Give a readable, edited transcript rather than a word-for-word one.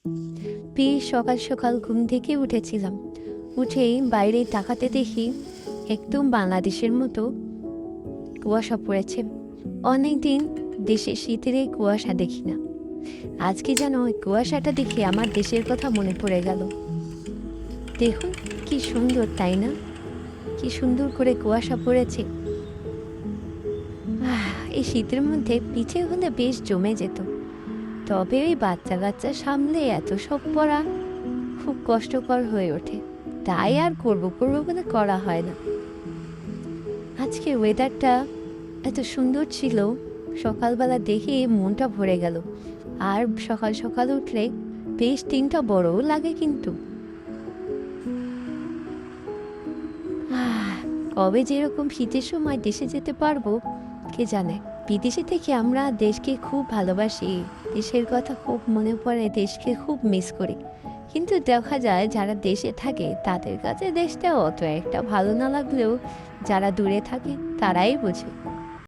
বেশ সকাল সকাল ঘুম থেকে উঠেছিলাম। উঠেই বাইরে তাকাতে দেখি একদম বাংলাদেশের মতো কুয়াশা পড়েছে। অনেকদিন দেশে শীতের এই কুয়াশা দেখি না। আজকে যেন ওই কুয়াশাটা দেখে আমার দেশের কথা মনে পড়ে গেল। দেখুন কি সুন্দর, তাই না? কি সুন্দর করে কুয়াশা পড়েছে। এই শীতের মধ্যে পিঠে হলে বেশ জমে যেত, তবে ওই বাচ্চা কাচ্চা সামলে এত সব পড়া খুব কষ্টকর হয়ে ওঠে, তাই আর করবো বলে করা হয় না। আজকে ওয়েদারটা এত সুন্দর ছিল, সকালবেলা দেখে মনটা ভরে গেল। আর সকাল সকাল উঠলে বেশ দিনটা বড়ও লাগে। কিন্তু কবে যেরকম শীতের সময় দেশে যেতে পারবো কে জানে। বিদেশে থেকে আমরা দেশকে খুব ভালোবাসি, দেশের কথা খুব মনে পড়ে, দেশকে খুব মিস করি। কিন্তু দেখা যায় যারা দেশে থাকে তাদের কাছে দেশটা অত একটা ভালো না লাগলেও যারা দূরে থাকে তারাই বোঝে।